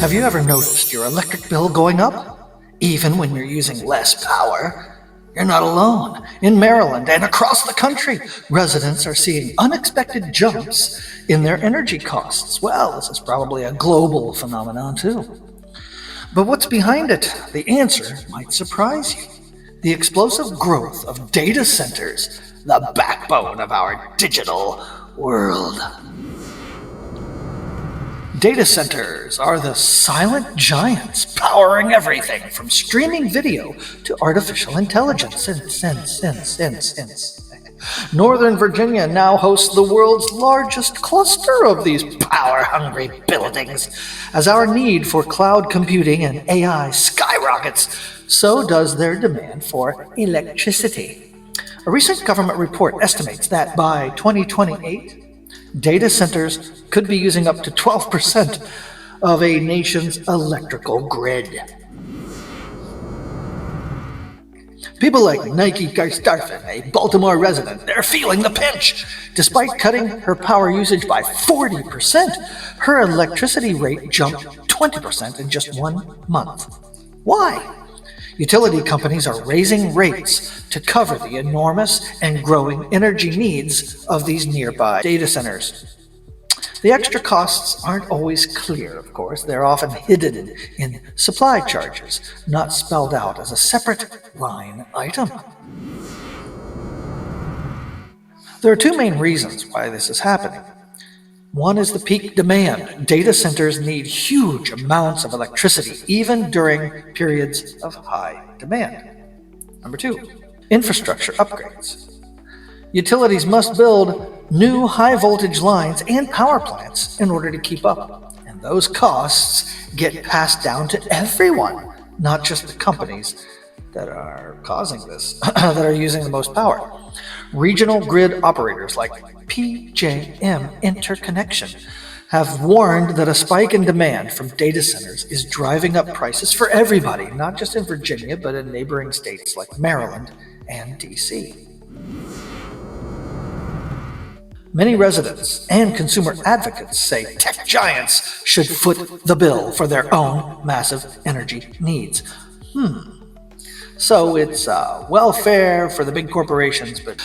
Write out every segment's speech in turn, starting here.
Have you ever noticed your electric bill going up? Even when you're using less power? You're not alone. In Maryland and across the country, residents are seeing unexpected jumps in their energy costs. Well, this is probably a global phenomenon too. But what's behind it? The answer might surprise you. The explosive growth of data centers, the backbone of our digital world. Data centers are the silent giants powering everything from streaming video to artificial intelligence. Northern Virginia now hosts the world's largest cluster of these power-hungry buildings. As our need for cloud computing and AI skyrockets, so does their demand for electricity. A recent government report estimates that by 2028, data centers could be using up to 12% of a nation's electrical grid. People like Nike Karstafen, a Baltimore resident, they're feeling the pinch. Despite cutting her power usage by 40%, her electricity rate jumped 20% in just 1 month. Why? Utility companies are raising rates to cover the enormous and growing energy needs of these nearby data centers. The extra costs aren't always clear, of course. They're often hidden in supply charges, not spelled out as a separate line item. There are two main reasons why this is happening. One is the peak demand. Data centers need huge amounts of electricity, even during periods of high demand. Number two, infrastructure upgrades. Utilities must build new high-voltage lines and power plants in order to keep up. And those costs get passed down to everyone, not just the companies that are causing this, that are using the most power. Regional grid operators like PJM Interconnection have warned that a spike in demand from data centers is driving up prices for everybody, not just in Virginia, but in neighboring states like Maryland and DC. Many residents and consumer advocates say tech giants should foot the bill for their own massive energy needs. So it's welfare for the big corporations, but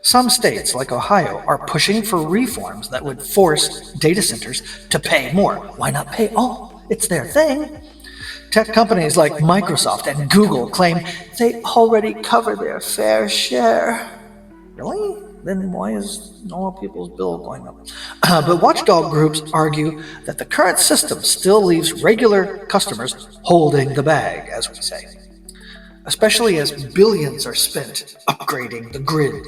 some states, like Ohio, are pushing for reforms that would force data centers to pay more. Why not pay all? It's their thing. Tech companies like Microsoft and Google claim they already cover their fair share. Really? Then why is normal people's bill going up? But watchdog groups argue that the current system still leaves regular customers holding the bag, as we say, especially as billions are spent upgrading the grid.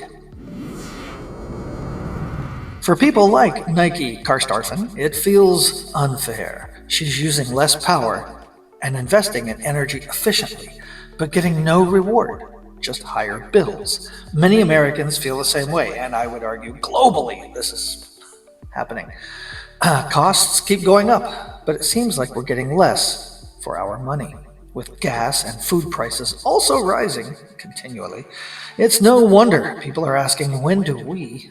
For people like Nike Karstafen, it feels unfair. She's using less power and investing in energy efficiently, but getting no reward, just higher bills. Many Americans feel the same way, and I would argue globally this is happening. Costs keep going up, but it seems like we're getting less for our money. With gas and food prices also rising continually, it's no wonder people are asking, when do we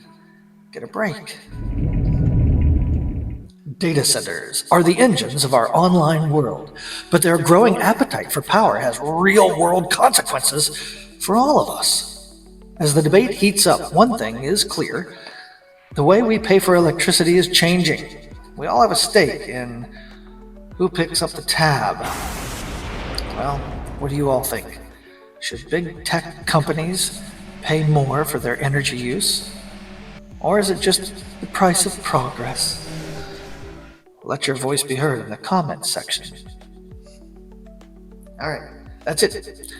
get a break? Data centers are the engines of our online world, but their growing appetite for power has real-world consequences for all of us. As the debate heats up, one thing is clear: the way we pay for electricity is changing. We all have a stake in who picks up the tab. Well, what do you all think? Should big tech companies pay more for their energy use? Or is it just the price of progress? Let your voice be heard in the comments section. All right, that's it.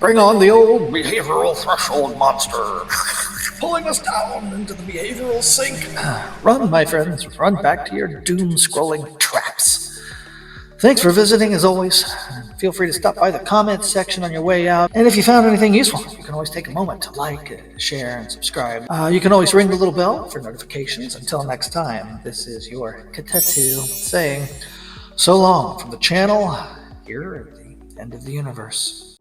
Bring on the old behavioral threshold monster, pulling us down into the behavioral sink. Run, my friends, run back to your doom-scrolling traps. Thanks for visiting, as always. Feel free to stop by the comments section on your way out. And if you found anything useful, you can always take a moment to like, share, and subscribe. You can always ring the little bell for notifications. Until next time, this is your Katetu saying so long from the channel here at the end of the universe.